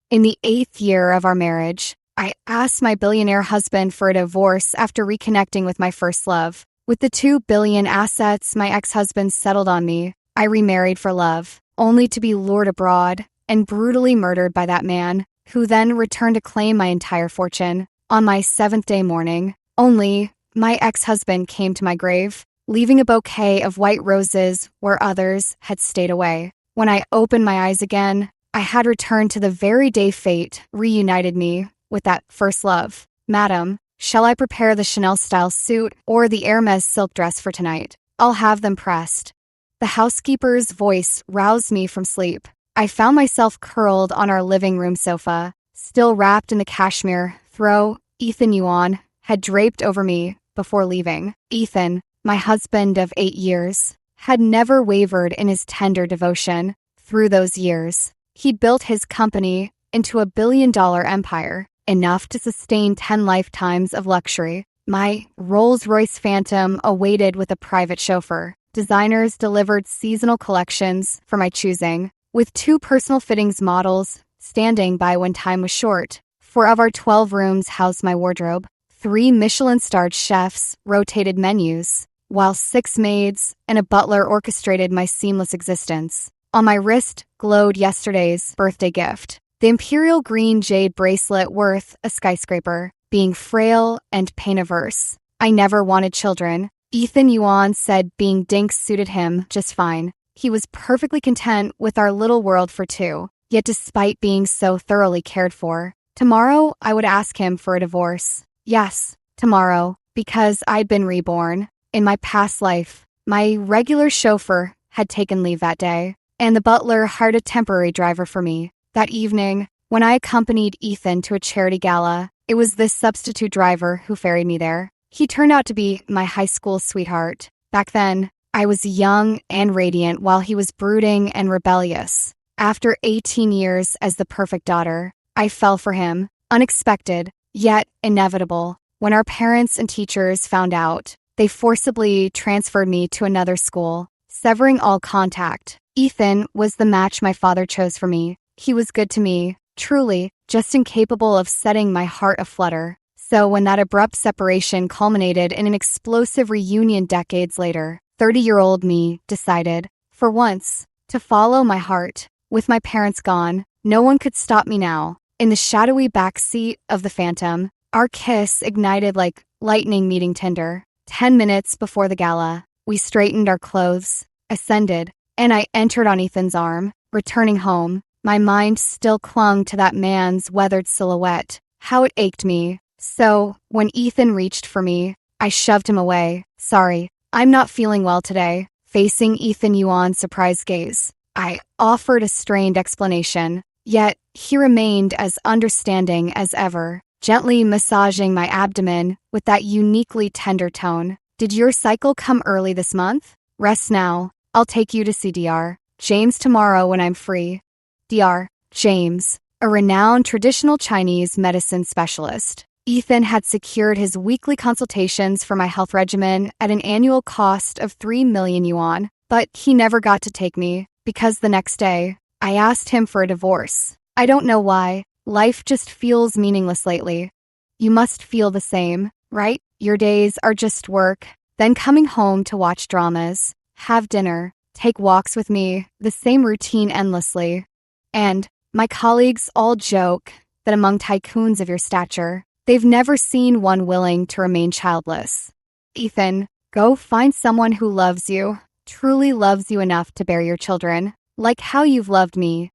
In the 8th year of our marriage, I asked my billionaire husband for a divorce after reconnecting with my first love. With the $2 billion assets my ex-husband settled on me, I remarried for love, only to be lured abroad and brutally murdered by that man, who then returned to claim my entire fortune. On my 7th-day morning, only my ex-husband came to my grave, leaving a bouquet of white roses where others had stayed away. When I opened my eyes again, I had returned to the very day fate reunited me with that first love. Madam, shall I prepare the Chanel-style suit or the Hermes silk dress for tonight? I'll have them pressed. The housekeeper's voice roused me from sleep. I found myself curled on our living room sofa, still wrapped in the cashmere throw Ethan Yuan had draped over me before leaving. Ethan, my husband of 8 years, had never wavered in his tender devotion through those years. He'd built his company into a billion-dollar empire, enough to sustain 10 lifetimes of luxury. My Rolls-Royce Phantom awaited with a private chauffeur. Designers delivered seasonal collections for my choosing, with 2 personal fittings models standing by when time was short. 4 of our 12 rooms housed my wardrobe. 3 Michelin-starred chefs rotated menus, while 6 maids and a butler orchestrated my seamless existence. On my wrist glowed yesterday's birthday gift, the imperial green jade bracelet worth a skyscraper. Being frail and pain-averse, I never wanted children. Ethan Yuan said being dinks suited him just fine. He was perfectly content with our little world for 2, yet despite being so thoroughly cared for, tomorrow I would ask him for a divorce. Yes, tomorrow, because I'd been reborn. In my past life, my regular chauffeur had taken leave that day, and the butler hired a temporary driver for me. That evening, when I accompanied Ethan to a charity gala, it was this substitute driver who ferried me there. He turned out to be my high school sweetheart. Back then, I was young and radiant while he was brooding and rebellious. After 18 years as the perfect daughter, I fell for him, unexpected, yet inevitable. When our parents and teachers found out, they forcibly transferred me to another school, severing all contact. Ethan was the match my father chose for me. He was good to me, truly, just incapable of setting my heart aflutter. So when that abrupt separation culminated in an explosive reunion decades later, 30-year-old me decided, for once, to follow my heart. With my parents gone, no one could stop me now. In the shadowy back seat of the Phantom, our kiss ignited like lightning meeting tinder. 10 minutes before the gala, we straightened our clothes, ascended, and I entered on Ethan's arm. Returning home, my mind still clung to that man's weathered silhouette. How it ached me. So, when Ethan reached for me, I shoved him away. Sorry, I'm not feeling well today. Facing Ethan Yuan's surprised gaze, I offered a strained explanation, yet he remained as understanding as ever, gently massaging my abdomen with that uniquely tender tone. Did your cycle come early this month? Rest now. I'll take you to see Dr. James tomorrow when I'm free. Dr. James, a renowned traditional Chinese medicine specialist. Ethan had secured his weekly consultations for my health regimen at an annual cost of 3 million yuan, but he never got to take me, because the next day, I asked him for a divorce. I don't know why, life just feels meaningless lately. You must feel the same, right? Your days are just work, then coming home to watch dramas, have dinner, take walks with me, the same routine endlessly. And my colleagues all joke that among tycoons of your stature, they've never seen one willing to remain childless. Ethan, go find someone who loves you, truly loves you enough to bear your children, like how you've loved me.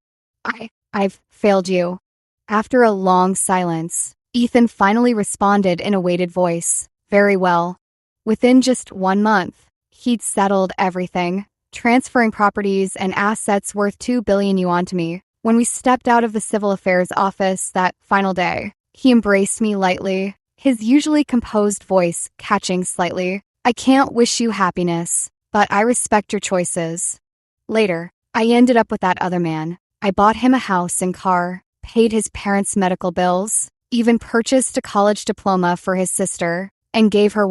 I've failed you. After a long silence, Ethan finally responded in a weighted voice. Very well. Within just 1 month, he'd settled everything, transferring properties and assets worth 2 billion yuan to me. When we stepped out of the civil affairs office that final day, he embraced me lightly, his usually composed voice catching slightly. I can't wish you happiness, but I respect your choices. Later, I ended up with that other man. I bought him a house and car, paid his parents' medical bills, even purchased a college diploma for his sister, and gave her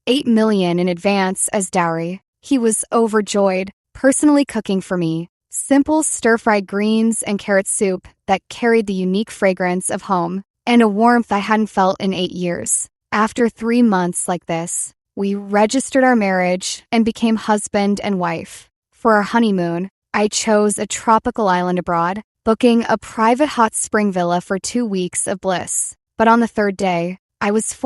8 million in advance as dowry. He was overjoyed, personally cooking for me, Simple stir-fried greens and carrot soup that carried the unique fragrance of home and a warmth I hadn't felt in 8 years. After 3 months like this, we registered our marriage and became husband and wife. For our honeymoon, I chose a tropical island abroad, booking a private hot spring villa for 2 weeks of bliss. But on the third day, I was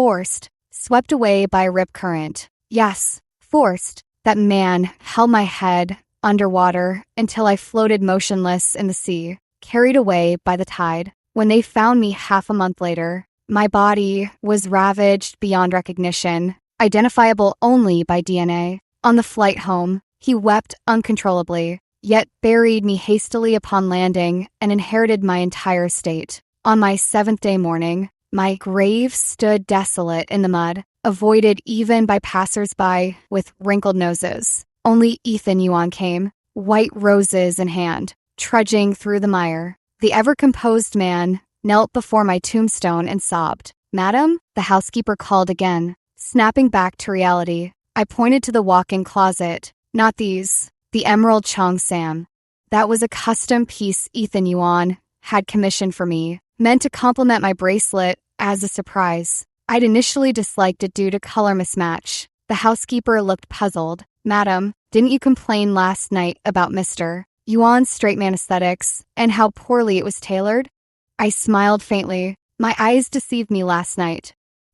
swept away by a rip current. Yes, forced. That man held my head underwater until I floated motionless in the sea, carried away by the tide. When they found me half a month later, my body was ravaged beyond recognition, identifiable only by DNA. On the flight home, he wept uncontrollably, yet buried me hastily upon landing and inherited my entire estate. On my 7th day morning, my grave stood desolate in the mud, avoided even by passers-by with wrinkled noses. Only Ethan Yuan came, white roses in hand, trudging through the mire. The ever-composed man knelt before my tombstone and sobbed. "Madam?" the housekeeper called again. Snapping back to reality, I pointed to the walk-in closet. "Not these." The emerald Chong Sam. That was a custom piece Ethan Yuan had commissioned for me, meant to complement my bracelet as a surprise. I'd initially disliked it due to color mismatch. The housekeeper looked puzzled. "Madam, didn't you complain last night about Mr. Yuan's straight man aesthetics and how poorly it was tailored?" I smiled faintly. "My eyes deceived me last night."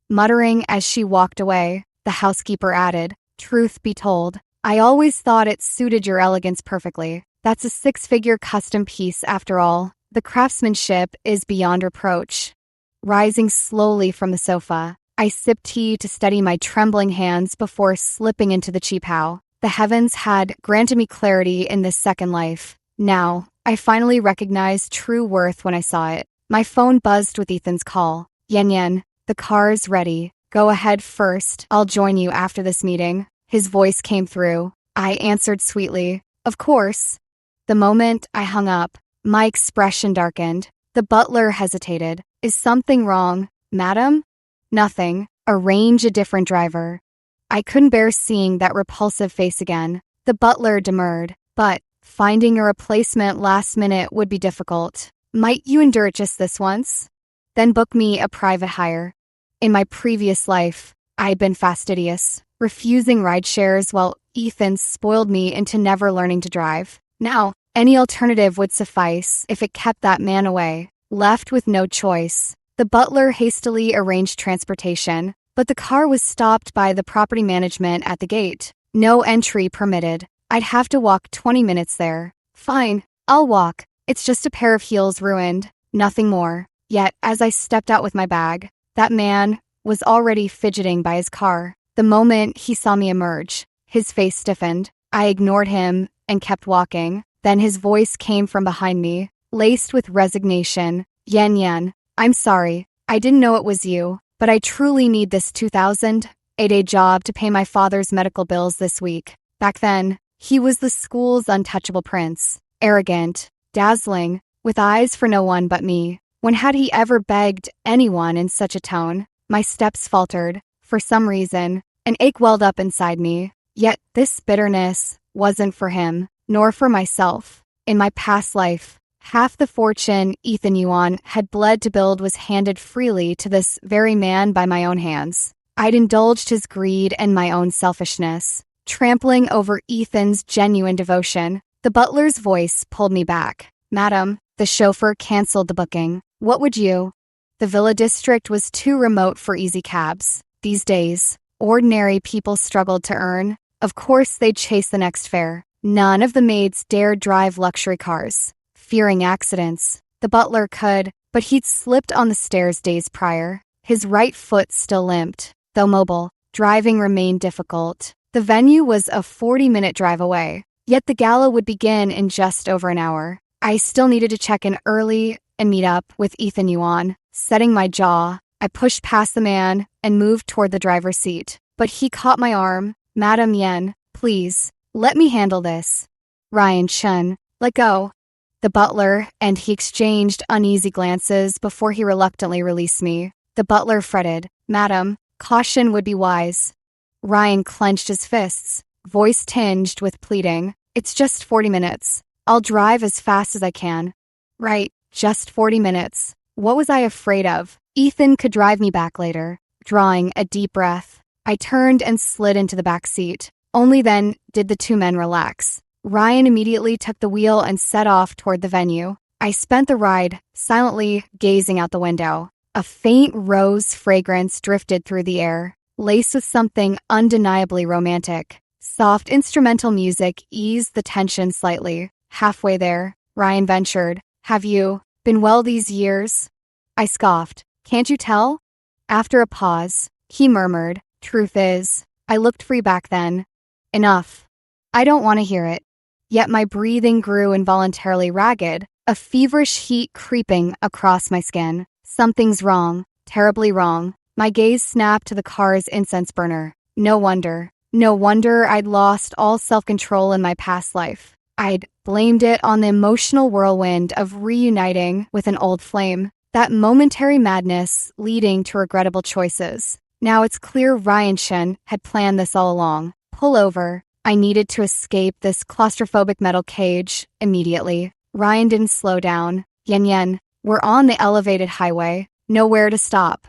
Muttering as she walked away, the housekeeper added, "Truth be told, I always thought it suited your elegance perfectly. That's a 6-figure custom piece after all. The craftsmanship is beyond reproach." Rising slowly from the sofa, I sipped tea to steady my trembling hands before slipping into the cheap-how. The heavens had granted me clarity in this second life. Now, I finally recognized true worth when I saw it. My phone buzzed with Ethan's call. "Yen, the car's ready. Go ahead first. I'll join you after this meeting." His voice came through. I answered sweetly, "Of course." The moment I hung up, my expression darkened. The butler hesitated. "Is something wrong, madam?" "Nothing. Arrange a different driver." I couldn't bear seeing that repulsive face again. The butler demurred, but finding a replacement last minute would be difficult. "Might you endure it just this once? Then book me a private hire." In my previous life, I had been fastidious, refusing ride shares while Ethan spoiled me into never learning to drive. Now, any alternative would suffice if it kept that man away. Left with no choice, the butler hastily arranged transportation, but the car was stopped by the property management at the gate. No entry permitted. I'd have to walk 20 minutes there. "Fine, I'll walk. It's just a pair of heels ruined. Nothing more." Yet, as I stepped out with my bag, that man was already fidgeting by his car. The moment he saw me emerge, his face stiffened. I ignored him and kept walking. Then his voice came from behind me, laced with resignation. Yen, I'm sorry. I didn't know it was you, but I truly need this 2,000-a-day job to pay my father's medical bills this week." Back then, he was the school's untouchable prince. Arrogant, dazzling, with eyes for no one but me. When had he ever begged anyone in such a tone? My steps faltered. For some reason, an ache welled up inside me. Yet this bitterness wasn't for him, nor for myself. In my past life, half the fortune Ethan Yuan had bled to build was handed freely to this very man by my own hands. I'd indulged his greed and my own selfishness, trampling over Ethan's genuine devotion. The butler's voice pulled me back. "Madam, the chauffeur canceled the booking. What would you?" The Villa District was too remote for easy cabs. These days, ordinary people struggled to earn. Of course, they'd chase the next fare. None of the maids dared drive luxury cars, fearing accidents. The butler could, but he'd slipped on the stairs days prior. His right foot still limped. Though mobile, driving remained difficult. The venue was a 40-minute drive away, yet the gala would begin in just over an hour. I still needed to check in early and meet up with Ethan Yuan. Setting my jaw, I pushed past the man and moved toward the driver's seat. But he caught my arm. "Madam Yen, please, let me handle this." "Ryan Chen, let go." The butler and he exchanged uneasy glances before he reluctantly released me. The butler fretted. "Madam, caution would be wise." Ryan clenched his fists, voice tinged with pleading. "It's just 40 minutes. I'll drive as fast as I can. Right, just 40 minutes. What was I afraid of? Ethan could drive me back later. Drawing a deep breath, I turned and slid into the back seat. Only then did the two men relax. Ryan immediately took the wheel and set off toward the venue. I spent the ride silently gazing out the window. A faint rose fragrance drifted through the air, laced with something undeniably romantic. Soft instrumental music eased the tension slightly. Halfway there, Ryan ventured, "Have you been well these years?" I scoffed. "Can't you tell?" After a pause, he murmured, "Truth is, I looked free back then." Enough. I don't want to hear it. Yet my breathing grew involuntarily ragged, a feverish heat creeping across my skin. Something's wrong, terribly wrong. My gaze snapped to the car's incense burner. No wonder I'd lost all self-control in my past life. I'd blamed it on the emotional whirlwind of reuniting with an old flame, that momentary madness leading to regrettable choices. Now it's clear Ryan Shen had planned this all along. Pull over. I needed to escape this claustrophobic metal cage immediately. Ryan didn't slow down. Yen, we're on the elevated highway. Nowhere to stop.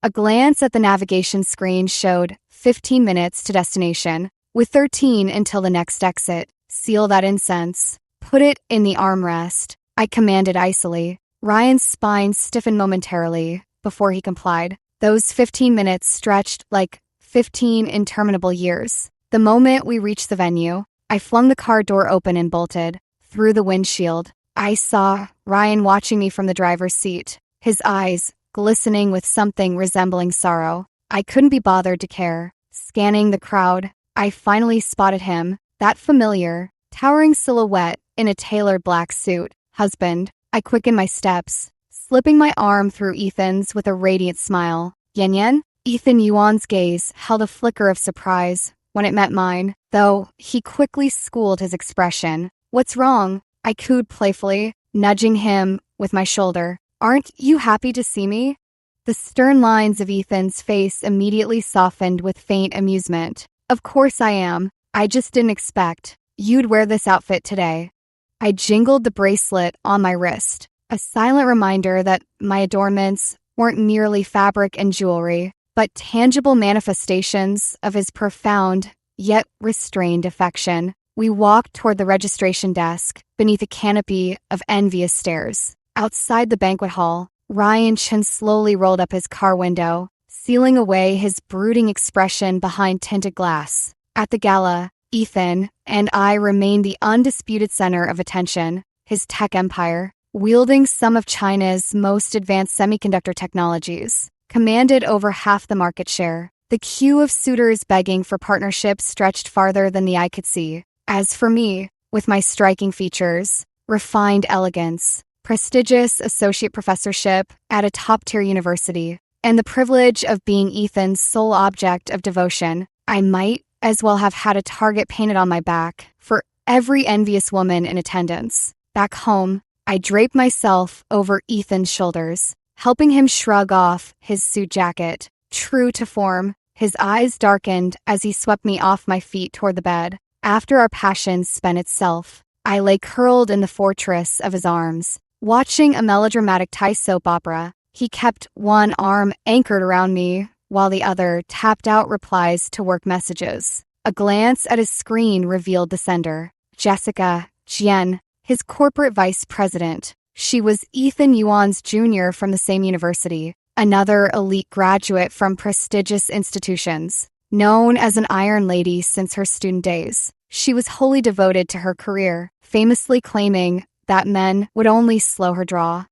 A glance at the navigation screen showed 15 minutes to destination, with 13 until the next exit. Seal that incense. Put it in the armrest, I commanded icily. Ryan's spine stiffened momentarily before he complied. Those 15 minutes stretched like 15 interminable years. The moment we reached the venue, I flung the car door open and bolted. Through the windshield, I saw Ryan watching me from the driver's seat, his eyes glistening with something resembling sorrow. I couldn't be bothered to care. Scanning the crowd, I finally spotted him, that familiar, towering silhouette in a tailored black suit. Husband. I quickened my steps, slipping my arm through Ethan's with a radiant smile. Yen? Ethan Yuan's gaze held a flicker of surprise when it met mine, though he quickly schooled his expression. What's wrong? I cooed playfully, nudging him with my shoulder. Aren't you happy to see me? The stern lines of Ethan's face immediately softened with faint amusement. Of course I am. I just didn't expect you'd wear this outfit today. I jingled the bracelet on my wrist, a silent reminder that my adornments weren't merely fabric and jewelry, but tangible manifestations of his profound, yet restrained affection. We walked toward the registration desk, beneath a canopy of envious stares. Outside the banquet hall, Ryan Chen slowly rolled up his car window, sealing away his brooding expression behind tinted glass. At the gala, Ethan and I remained the undisputed center of attention. His tech empire, wielding some of China's most advanced semiconductor technologies, commanded over half the market share. The queue of suitors begging for partnerships stretched farther than the eye could see. As for me, with my striking features, refined elegance, prestigious associate professorship at a top-tier university, and the privilege of being Ethan's sole object of devotion, I might as well have had a target painted on my back for every envious woman in attendance. Back home, I draped myself over Ethan's shoulders, helping him shrug off his suit jacket. True to form, his eyes darkened as he swept me off my feet toward the bed. After our passion spent itself, I lay curled in the fortress of his arms, watching a melodramatic Thai soap opera. He kept one arm anchored around me, while the other tapped out replies to work messages. A glance at his screen revealed the sender, Jessica Jian, his corporate vice president. She was Ethan Yuan's junior from the same university, another elite graduate from prestigious institutions. Known as an Iron Lady since her student days, she was wholly devoted to her career, famously claiming that men would only slow her draw.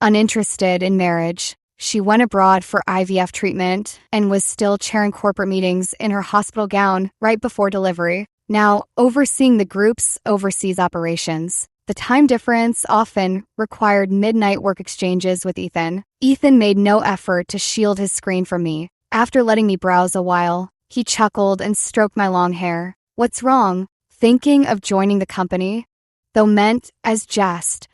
Uninterested in marriage, she went abroad for IVF treatment and was still chairing corporate meetings in her hospital gown right before delivery, now overseeing the group's overseas operations. The time difference often required midnight work exchanges with Ethan. Ethan made no effort to shield his screen from me. After letting me browse a while, he chuckled and stroked my long hair. What's wrong? Thinking of joining the company? Though meant as jest,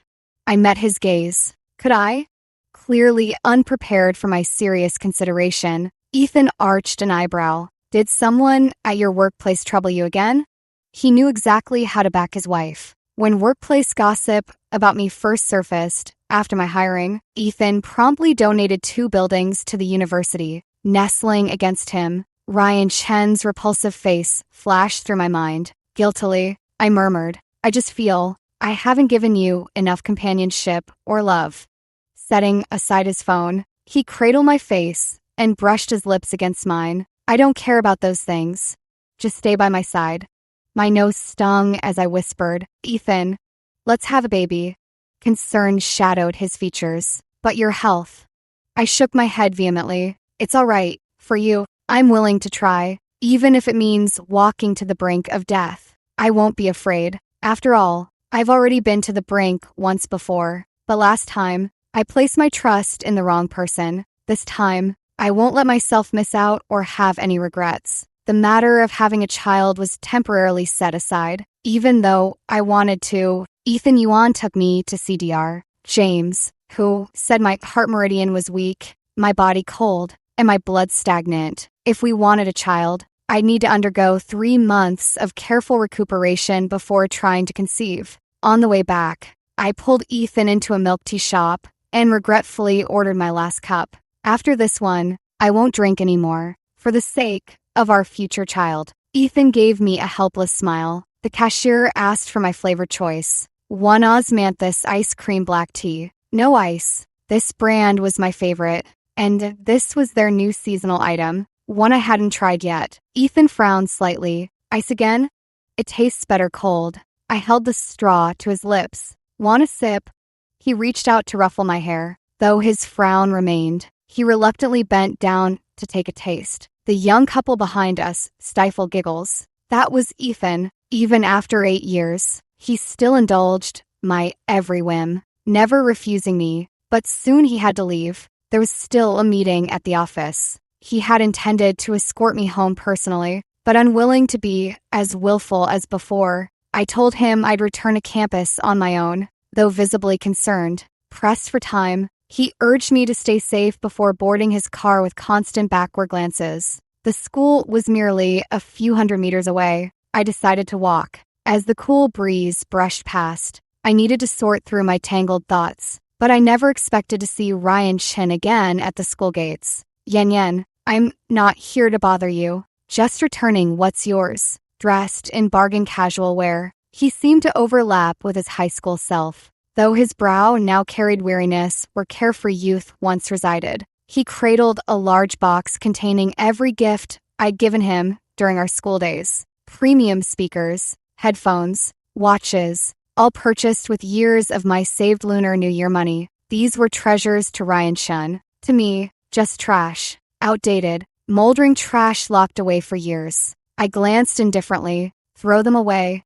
I met his gaze. Could I? Clearly unprepared for my serious consideration, Ethan arched an eyebrow. Did someone at your workplace trouble you again? He knew exactly how to back his wife. When workplace gossip about me first surfaced after my hiring, Ethan promptly donated 2 buildings to the university. Nestling against him, Ryan Chen's repulsive face flashed through my mind. Guiltily, I murmured, I just feel I haven't given you enough companionship or love. Setting aside his phone, he cradled my face and brushed his lips against mine. I don't care about those things. Just stay by my side. My nose stung as I whispered, Ethan, let's have a baby. Concern shadowed his features. But your health. I shook my head vehemently. It's all right. For you, I'm willing to try, even if it means walking to the brink of death. I won't be afraid. After all, I've already been to the brink once before. But last time, I placed my trust in the wrong person. This time, I won't let myself miss out or have any regrets. The matter of having a child was temporarily set aside, even though I wanted to. Ethan Yuan took me to CDR. James, who said my heart meridian was weak, my body cold, and my blood stagnant. If we wanted a child, I'd need to undergo 3 months of careful recuperation before trying to conceive. On the way back, I pulled Ethan into a milk tea shop and regretfully ordered my last cup. After this one, I won't drink anymore, for the sake of our future child. Ethan gave me a helpless smile. The cashier asked for my flavor choice. 1 osmanthus ice cream black tea. No ice. This brand was my favorite, and this was their new seasonal item, one I hadn't tried yet. Ethan frowned slightly. Ice again? It tastes better cold. I held the straw to his lips. Want a sip? He reached out to ruffle my hair. Though his frown remained, he reluctantly bent down to take a taste. The young couple behind us stifled giggles. That was Ethan. Even after 8 years, he still indulged my every whim, never refusing me. But soon he had to leave. There was still a meeting at the office. He had intended to escort me home personally, but unwilling to be as willful as before, I told him I'd return to campus on my own. Though visibly concerned, pressed for time, he urged me to stay safe before boarding his car with constant backward glances. The school was merely a few hundred meters away. I decided to walk. As the cool breeze brushed past, I needed to sort through my tangled thoughts, but I never expected to see Ryan Chin again at the school gates. Yen, I'm not here to bother you. Just returning what's yours. Dressed in bargain casual wear, he seemed to overlap with his high school self. Though his brow now carried weariness where carefree youth once resided, he cradled a large box containing every gift I'd given him during our school days. Premium speakers, headphones, watches, all purchased with years of my saved Lunar New Year money. These were treasures to Ryan Shun. To me, just trash. Outdated, moldering trash locked away for years. I glanced indifferently. Throw them away.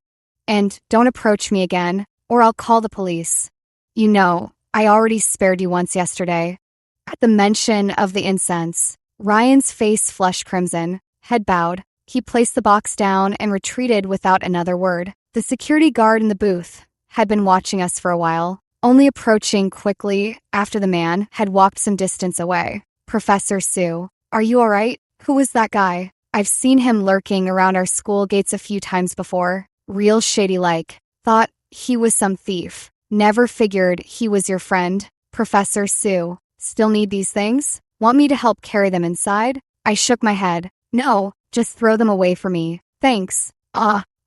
And don't approach me again, or I'll call the police. You know, I already spared you once yesterday. At the mention of the incense, Ryan's face flushed crimson. Head bowed. He placed the box down and retreated without another word. The security guard in the booth had been watching us for a while, only approaching quickly after the man had walked some distance away. Professor Sue, are you all right? Who was that guy? I've seen him lurking around our school gates a few times before. Real shady-like. Thought he was some thief. Never figured he was your friend. Professor Sue, still need these things? Want me to help carry them inside? I shook my head. No, just throw them away for me. Thanks.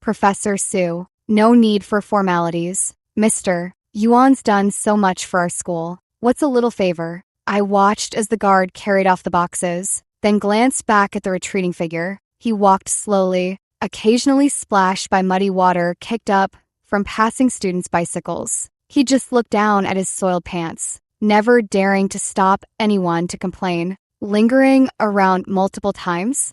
Professor Sue, no need for formalities. Mr. Yuan's done so much for our school. What's a little favor? I watched as the guard carried off the boxes, then glanced back at the retreating figure. He walked slowly, occasionally splashed by muddy water kicked up from passing students' bicycles. He just looked down at his soiled pants, never daring to stop anyone to complain. Lingering around multiple times?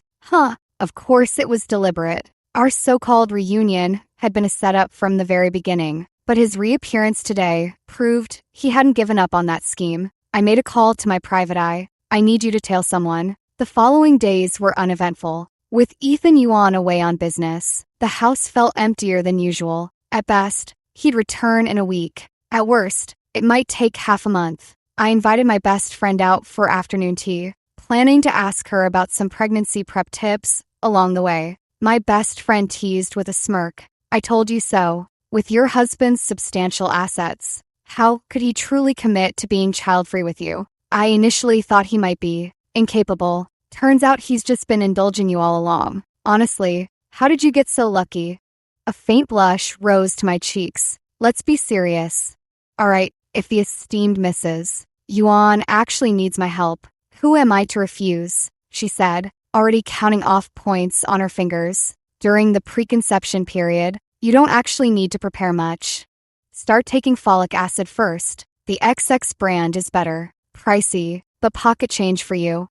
Of course it was deliberate. Our so-called reunion had been a setup from the very beginning, but his reappearance today proved he hadn't given up on that scheme. I made a call to my private eye. I need you to tail someone. The following days were uneventful. With Ethan Yuan away on business, the house felt emptier than usual. At best, he'd return in a week. At worst, it might take half a month. I invited my best friend out for afternoon tea, planning to ask her about some pregnancy prep tips along the way. My best friend teased with a smirk. I told you so. With your husband's substantial assets, how could he truly commit to being child-free with you? I initially thought he might be incapable. Turns out he's just been indulging you all along. Honestly, how did you get so lucky? A faint blush rose to my cheeks. Let's be serious. All right, if the esteemed Mrs. Yuan actually needs my help, who am I to refuse? She said, already counting off points on her fingers. During the preconception period, you don't actually need to prepare much. Start taking folic acid first. The XX brand is better, pricey, but pocket change for you.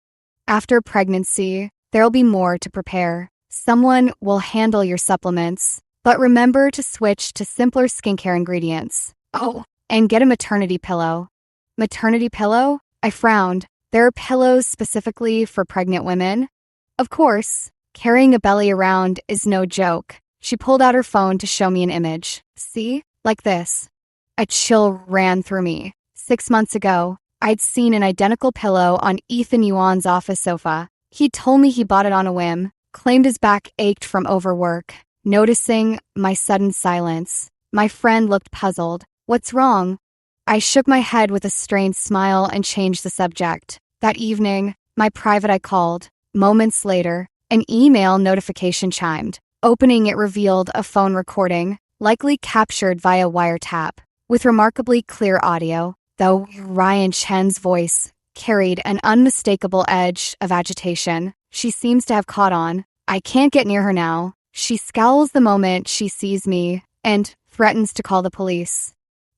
After pregnancy, there'll be more to prepare. Someone will handle your supplements, but remember to switch to simpler skincare ingredients. Oh, and get a maternity pillow. Maternity pillow? I frowned. There are pillows specifically for pregnant women? Of course, carrying a belly around is no joke. She pulled out her phone to show me an image. See? Like this. A chill ran through me. 6 months ago, I'd seen an identical pillow on Ethan Yuan's office sofa. He told me he bought it on a whim, claimed his back ached from overwork. Noticing my sudden silence, my friend looked puzzled. What's wrong? I shook my head with a strained smile and changed the subject. That evening, my private eye called. Moments later, an email notification chimed. Opening it revealed a phone recording, likely captured via wiretap, with remarkably clear audio, though Ryan Chen's voice carried an unmistakable edge of agitation. She seems to have caught on. I can't get near her now. She scowls the moment she sees me and threatens to call the police.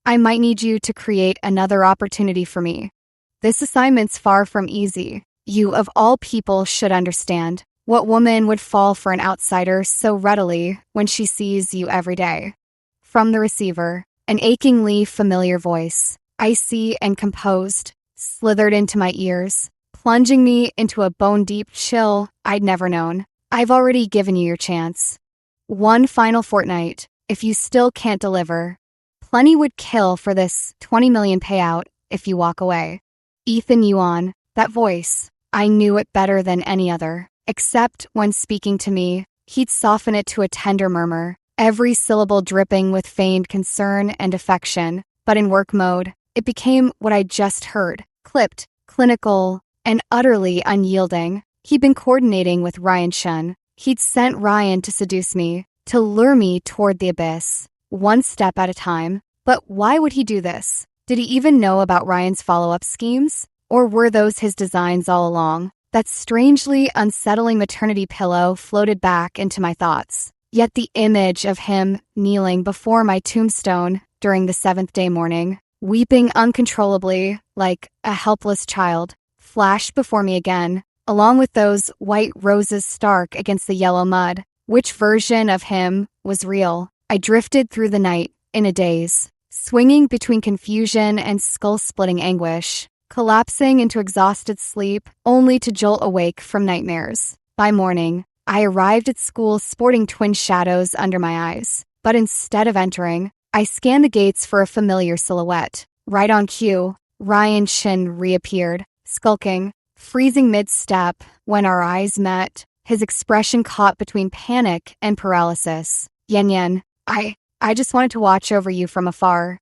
I might need you to create another opportunity for me. This assignment's far from easy. You of all people should understand. What woman would fall for an outsider so readily when she sees you every day? From the receiver, an achingly familiar voice, icy and composed, slithered into my ears, plunging me into a bone-deep chill I'd never known. I've already given you your chance. One final fortnight, if you still can't deliver. Plenty would kill for this 20 million payout if you walk away. Ethan Yuan, that voice, I knew it better than any other. Except when speaking to me, he'd soften it to a tender murmur, every syllable dripping with feigned concern and affection. But in work mode, it became what I'd just heard, clipped, clinical, and utterly unyielding. He'd been coordinating with Ryan Chen. He'd sent Ryan to seduce me, to lure me toward the abyss, one step at a time. But why would he do this? Did he even know about Ryan's follow-up schemes? Or were those his designs all along? That strangely unsettling maternity pillow floated back into my thoughts. Yet the image of him kneeling before my tombstone during the 7th-day morning, weeping uncontrollably like a helpless child, flashed before me again, along with those white roses stark against the yellow mud. Which version of him was real? I drifted through the night in a daze, swinging between confusion and skull-splitting anguish, collapsing into exhausted sleep only to jolt awake from nightmares. By morning, I arrived at school sporting twin shadows under my eyes, but instead of entering, I scanned the gates for a familiar silhouette. Right on cue, Ryan Chin reappeared, skulking, freezing mid-step when our eyes met, his expression caught between panic and paralysis. Yan, I just wanted to watch over you from afar.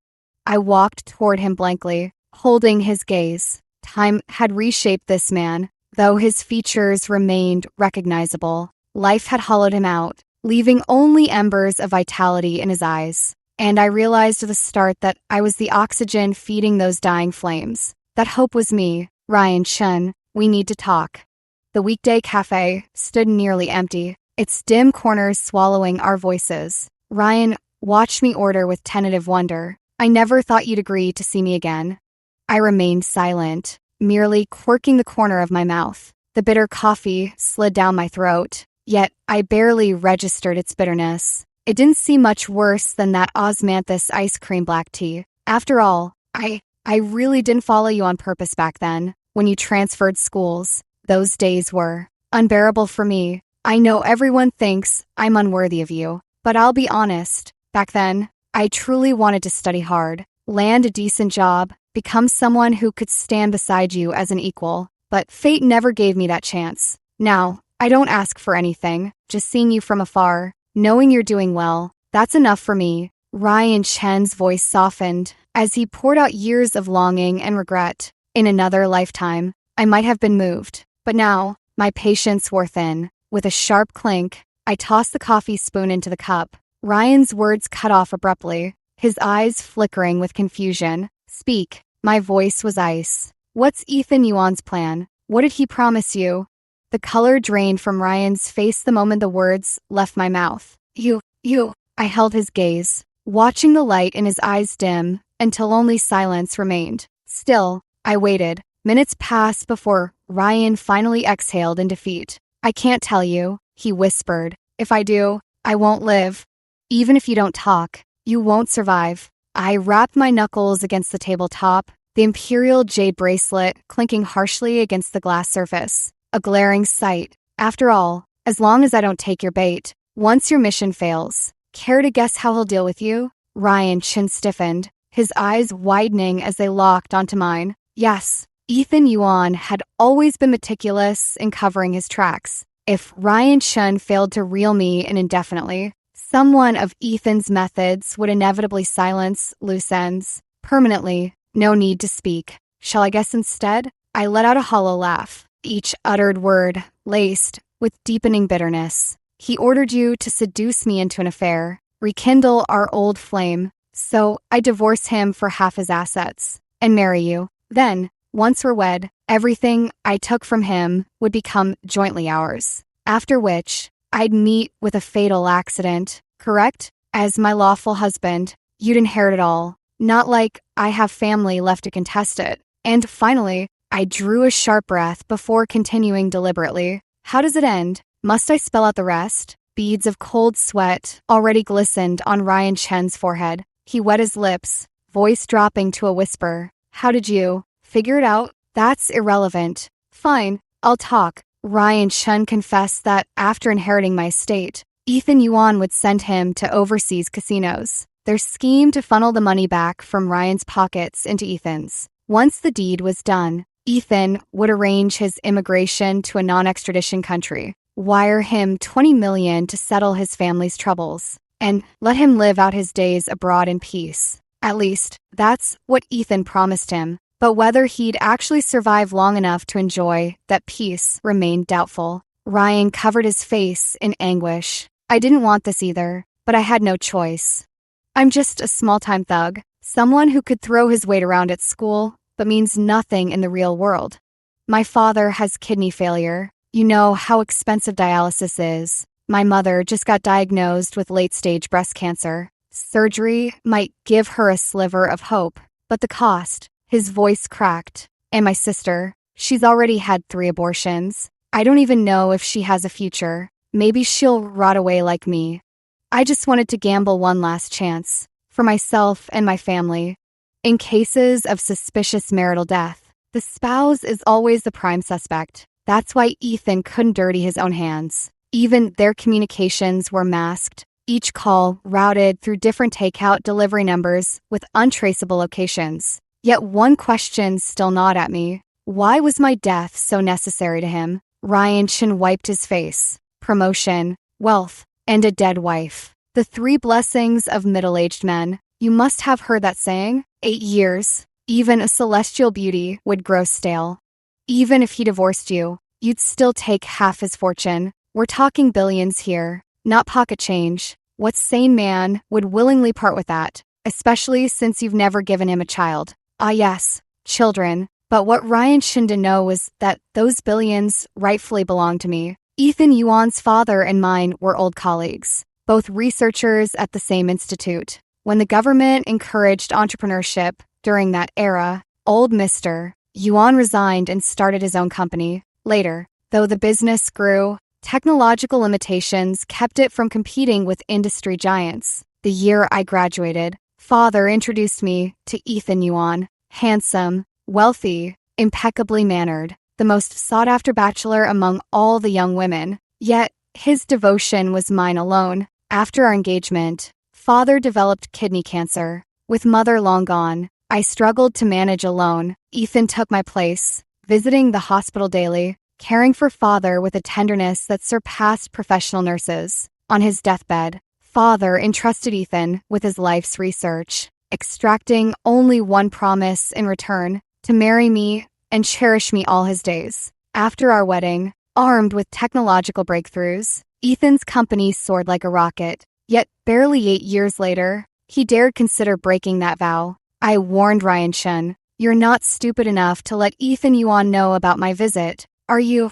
I walked toward him blankly, holding his gaze. Time had reshaped this man, though his features remained recognizable. Life had hollowed him out, leaving only embers of vitality in his eyes. And I realized at the start that I was the oxygen feeding those dying flames. That hope was me. Ryan Chen, we need to talk. The weekday cafe stood nearly empty, its dim corners swallowing our voices. Ryan watched me order with tentative wonder. I never thought you'd agree to see me again. I remained silent, merely quirking the corner of my mouth. The bitter coffee slid down my throat, yet I barely registered its bitterness. It didn't seem much worse than that osmanthus ice cream black tea. After all, I really didn't follow you on purpose back then, when you transferred schools. Those days were unbearable for me. I know everyone thinks I'm unworthy of you, but I'll be honest. Back then, I truly wanted to study hard, land a decent job, become someone who could stand beside you as an equal. But fate never gave me that chance. Now, I don't ask for anything, just seeing you from afar, knowing you're doing well, that's enough for me. Ryan Chen's voice softened as he poured out years of longing and regret. In another lifetime, I might have been moved, but now, my patience wore thin. With a sharp clink, I tossed the coffee spoon into the cup. Ryan's words cut off abruptly, his eyes flickering with confusion. "Speak." My voice was ice. "What's Ethan Yuan's plan? What did he promise you?" The color drained from Ryan's face the moment the words left my mouth. You. I held his gaze, watching the light in his eyes dim until only silence remained. Still, I waited. Minutes passed before Ryan finally exhaled in defeat. "I can't tell you," he whispered. "If I do, I won't live. Even if you don't talk, you won't survive." I rapped my knuckles against the tabletop, the imperial jade bracelet clinking harshly against the glass surface. A glaring sight. After all, as long as I don't take your bait, once your mission fails, care to guess how he'll deal with you? Ryan's chin stiffened, his eyes widening as they locked onto mine. Yes, Ethan Yuan had always been meticulous in covering his tracks. If Ryan Chen failed to reel me in indefinitely, someone of Ethan's methods would inevitably silence loose ends. Permanently, no need to speak. Shall I guess instead? I let out a hollow laugh, each uttered word laced with deepening bitterness. He ordered you to seduce me into an affair, rekindle our old flame, so I divorce him for half his assets, and marry you. Then, once we're wed, everything I took from him would become jointly ours. After which, I'd meet with a fatal accident, correct? As my lawful husband, you'd inherit it all. Not like I have family left to contest it. And finally, I drew a sharp breath before continuing deliberately. How does it end? Must I spell out the rest? Beads of cold sweat already glistened on Ryan Chen's forehead. He wet his lips, voice dropping to a whisper. How did you figure it out? That's irrelevant. Fine, I'll talk. Ryan Chen confessed that after inheriting my estate, Ethan Yuan would send him to overseas casinos. Their scheme to funnel the money back from Ryan's pockets into Ethan's. Once the deed was done, Ethan would arrange his immigration to a non-extradition country, wire him $20 million to settle his family's troubles, and let him live out his days abroad in peace. At least, that's what Ethan promised him. But whether he'd actually survive long enough to enjoy that peace remained doubtful. Ryan covered his face in anguish. I didn't want this either, but I had no choice. I'm just a small-time thug, someone who could throw his weight around at school, but means nothing in the real world. My father has kidney failure. You know how expensive dialysis is. My mother just got diagnosed with late-stage breast cancer. Surgery might give her a sliver of hope, but the cost. His voice cracked. And my sister, she's already had 3 abortions. I don't even know if she has a future. Maybe she'll rot away like me. I just wanted to gamble one last chance, for myself and my family. In cases of suspicious marital death, the spouse is always the prime suspect. That's why Ethan couldn't dirty his own hands. Even their communications were masked, each call routed through different takeout delivery numbers with untraceable locations. Yet one question still gnawed at me. Why was my death so necessary to him? Ryan Chen wiped his face. Promotion, wealth, and a dead wife. The 3 blessings of middle-aged men. You must have heard that saying. 8 years. Even a celestial beauty would grow stale. Even if he divorced you, you'd still take half his fortune. We're talking billions here, not pocket change. What sane man would willingly part with that? Especially since you've never given him a child. Ah yes, children. But what Ryan Chen didn't know was that those billions rightfully belonged to me. Ethan Yuan's father and mine were old colleagues, both researchers at the same institute. When the government encouraged entrepreneurship during that era, old Mr. Yuan resigned and started his own company. Later, though the business grew, technological limitations kept it from competing with industry giants. The year I graduated, Father introduced me to Ethan Yuan, handsome, wealthy, impeccably mannered, the most sought-after bachelor among all the young women. Yet, his devotion was mine alone. After our engagement, Father developed kidney cancer. With Mother long gone, I struggled to manage alone. Ethan took my place, visiting the hospital daily, caring for Father with a tenderness that surpassed professional nurses. On his deathbed, father entrusted Ethan with his life's research, extracting only one promise in return: to marry me and cherish me all his days. After our wedding, armed with technological breakthroughs, Ethan's company soared like a rocket. Yet barely 8 years later, he dared consider breaking that vow. I warned Ryan Chen, "You're not stupid enough to let Ethan Yuan know about my visit, are you?"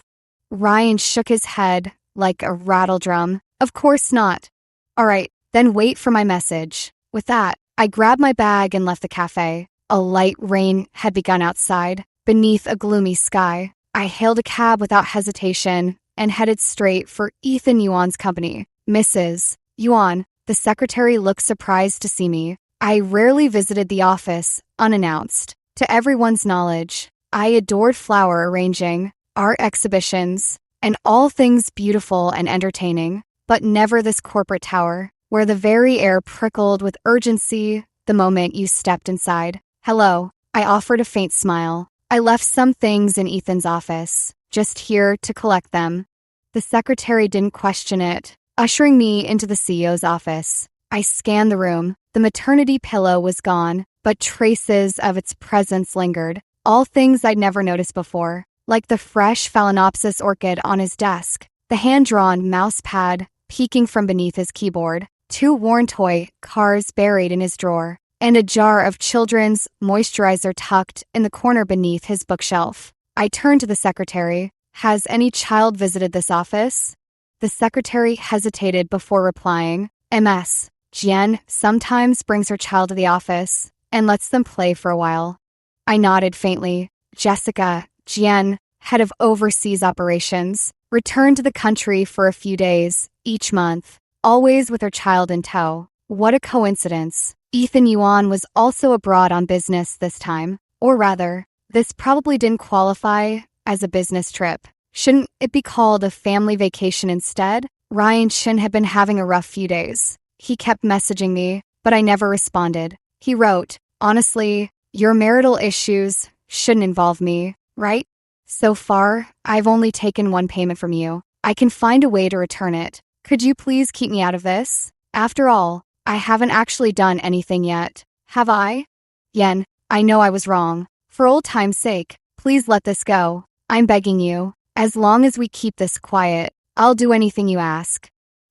Ryan shook his head like a rattle drum. "Of course not." "All right, then wait for my message." With that, I grabbed my bag and left the cafe. A light rain had begun outside, beneath a gloomy sky. I hailed a cab without hesitation and headed straight for Ethan Yuan's company. "Mrs. Yuan," the secretary looked surprised to see me. I rarely visited the office unannounced. To everyone's knowledge, I adored flower arranging, art exhibitions, and all things beautiful and entertaining, but never this corporate tower, where the very air prickled with urgency the moment you stepped inside. "Hello," I offered a faint smile. "I left some things in Ethan's office, just here to collect them." The secretary didn't question it, ushering me into the CEO's office. I scanned the room. The maternity pillow was gone, but traces of its presence lingered. All things I'd never noticed before, like the fresh Phalaenopsis orchid on his desk, the hand-drawn mouse pad peeking from beneath his keyboard, 2 worn toy cars buried in his drawer, and a jar of children's moisturizer tucked in the corner beneath his bookshelf. I turned to the secretary. "Has any child visited this office?" The secretary hesitated before replying. "Ms. Jian sometimes brings her child to the office and lets them play for a while." I nodded faintly. Jessica, Jian, head of overseas operations, returned to the country for a few days each month, always with her child in tow. What a coincidence. Ethan Yuan was also abroad on business this time. Or rather, this probably didn't qualify as a business trip. Shouldn't it be called a family vacation instead? Ryan Shin had been having a rough few days. He kept messaging me, but I never responded. He wrote, "Honestly, your marital issues shouldn't involve me, right? So far, I've only taken one payment from you. I can find a way to return it. Could you please keep me out of this? After all, I haven't actually done anything yet. Have I? Yen, I know I was wrong. For old time's sake, please let this go. I'm begging you. As long as we keep this quiet, I'll do anything you ask."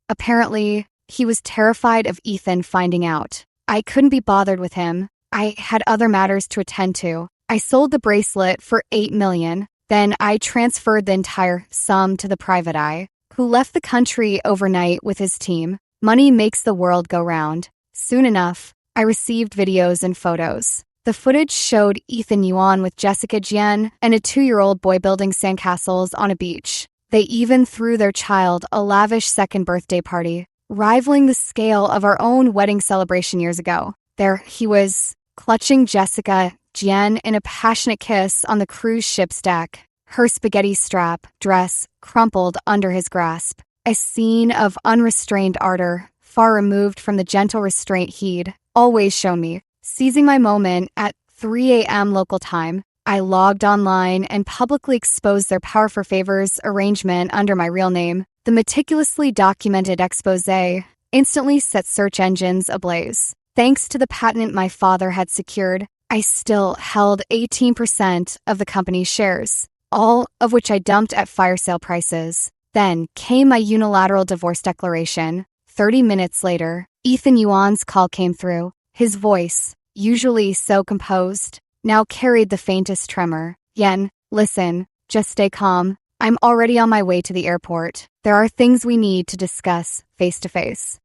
Apparently, he was terrified of Ethan finding out. I couldn't be bothered with him. I had other matters to attend to. I sold the bracelet for $8 million. Then I transferred the entire sum to the private eye, who left the country overnight with his team. Money makes the world go round. Soon enough, I received videos and photos. The footage showed Ethan Yuan with Jessica Jian and a 2-year-old boy building sandcastles on a beach. They even threw their child a lavish second birthday party, rivaling the scale of our own wedding celebration years ago. There he was, clutching Jessica Jian in a passionate kiss on the cruise ship's deck, her spaghetti strap dress crumpled under his grasp. A scene of unrestrained ardor, far removed from the gentle restraint he'd always shown me. Seizing my moment at 3 a.m. local time, I logged online and publicly exposed their Power for Favors arrangement under my real name. The meticulously documented expose instantly set search engines ablaze. Thanks to the patent my father had secured, I still held 18% of the company's shares, all of which I dumped at fire sale prices. Then came my unilateral divorce declaration. 30 minutes later, Ethan Yuan's call came through. His voice, usually so composed, now carried the faintest tremor. "Yen, listen, just stay calm. I'm already on my way to the airport. There are things we need to discuss face to face."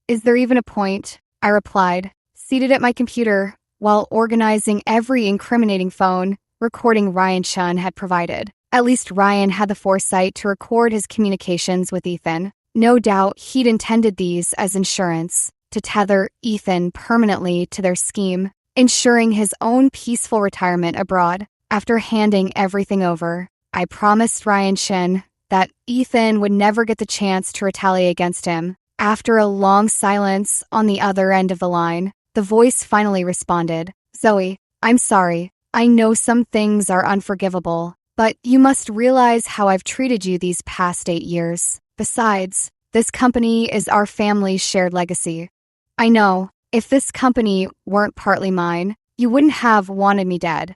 "Is there even a point?" I replied, seated at my computer while organizing every incriminating phone recording Ryan Chun had provided. At least Ryan had the foresight to record his communications with Ethan. No doubt he'd intended these as insurance to tether Ethan permanently to their scheme, ensuring his own peaceful retirement abroad. After handing everything over, I promised Ryan Shin that Ethan would never get the chance to retaliate against him. After a long silence on the other end of the line, the voice finally responded. "Zoe, I'm sorry. I know some things are unforgivable, but you must realize how I've treated you these past 8 years. Besides, This company is our family's shared legacy. I know, if this company weren't partly mine, you wouldn't have wanted me dead.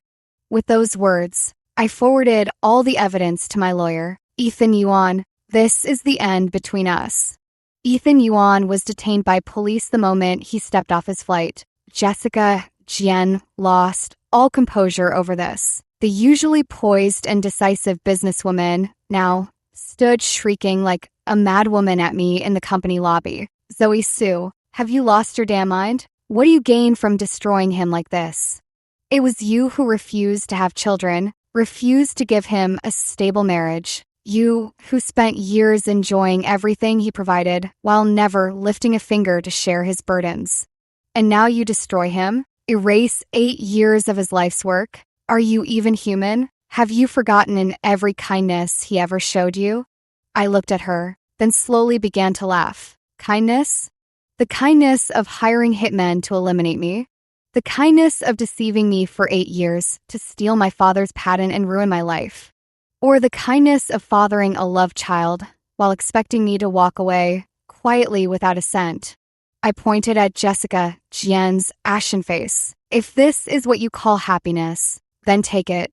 With those words, I forwarded all the evidence to my lawyer, Ethan Yuan. This is the end between us. Ethan Yuan was detained by police the moment he stepped off his flight. Jessica, Jian lost all composure over this. The usually poised and decisive businesswoman now stood shrieking like a madwoman at me in the company lobby. Zoe Sue, have you lost your damn mind? What do you gain from destroying him like this? It was you who refused to have children, refused to give him a stable marriage. You who spent years enjoying everything he provided while never lifting a finger to share his burdens. And now you destroy him? Erase 8 years of his life's work? Are you even human? Have you forgotten in every kindness he ever showed you? I looked at her, then slowly began to laugh. Kindness? The kindness of hiring hitmen to eliminate me? The kindness of deceiving me for 8 years to steal my father's patent and ruin my life? Or the kindness of fathering a love child while expecting me to walk away quietly without a cent? I pointed at Jessica Jian's ashen face. If this is what you call happiness, then take it.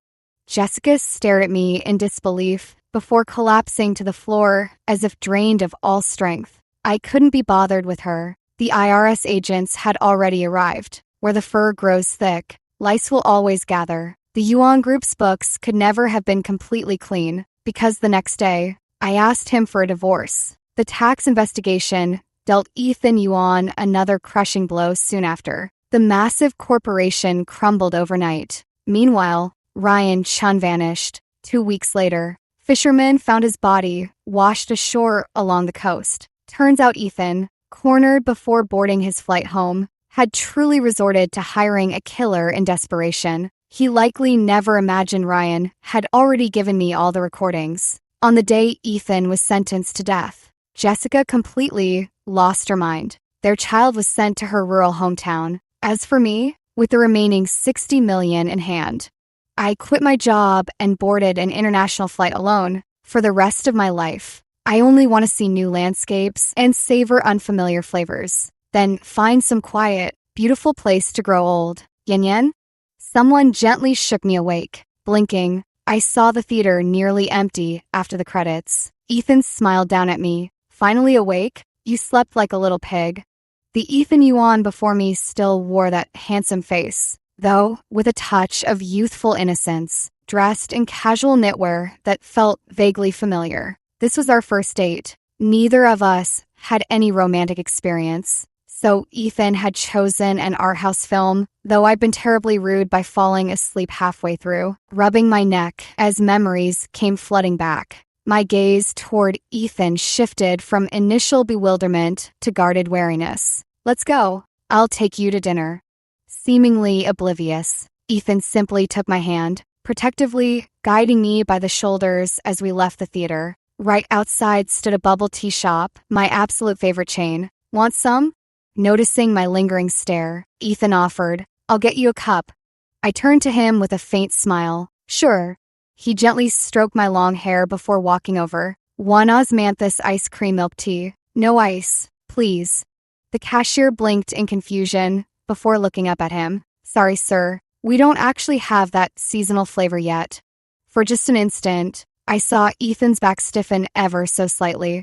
Jessica stared at me in disbelief before collapsing to the floor as if drained of all strength. I couldn't be bothered with her. The IRS agents had already arrived. Where the fur grows thick, lice will always gather. The Yuan Group's books could never have been completely clean, because the next day, I asked him for a divorce. The tax investigation dealt Ethan Yuan another crushing blow soon after. The massive corporation crumbled overnight. Meanwhile, Ryan Chun vanished. 2 weeks later, fishermen found his body washed ashore along the coast. Turns out Ethan, cornered before boarding his flight home, had truly resorted to hiring a killer in desperation. He likely never imagined Ryan had already given me all the recordings. On the day Ethan was sentenced to death, Jessica completely lost her mind. Their child was sent to her rural hometown. As for me, with the remaining $60 million in hand, I quit my job and boarded an international flight alone for the rest of my life. I only want to see new landscapes and savor unfamiliar flavors. Then find some quiet, beautiful place to grow old. Yin Yin? Someone gently shook me awake. Blinking, I saw the theater nearly empty after the credits. Ethan smiled down at me. Finally awake? You slept like a little pig. The Ethan Yuan before me still wore that handsome face, though with a touch of youthful innocence, dressed in casual knitwear that felt vaguely familiar. This was our first date. Neither of us had any romantic experience. So Ethan had chosen an art house film, though I'd been terribly rude by falling asleep halfway through, rubbing my neck as memories came flooding back. My gaze toward Ethan shifted from initial bewilderment to guarded wariness. Let's go. I'll take you to dinner. Seemingly oblivious, Ethan simply took my hand, protectively guiding me by the shoulders as we left the theater. Right outside stood a bubble tea shop, my absolute favorite chain. Want some? Noticing my lingering stare, Ethan offered, I'll get you a cup. I turned to him with a faint smile. Sure. He gently stroked my long hair before walking over. 1 osmanthus ice cream milk tea. No ice, please. The cashier blinked in confusion before looking up at him. Sorry, sir. We don't actually have that seasonal flavor yet. For just an instant, I saw Ethan's back stiffen ever so slightly.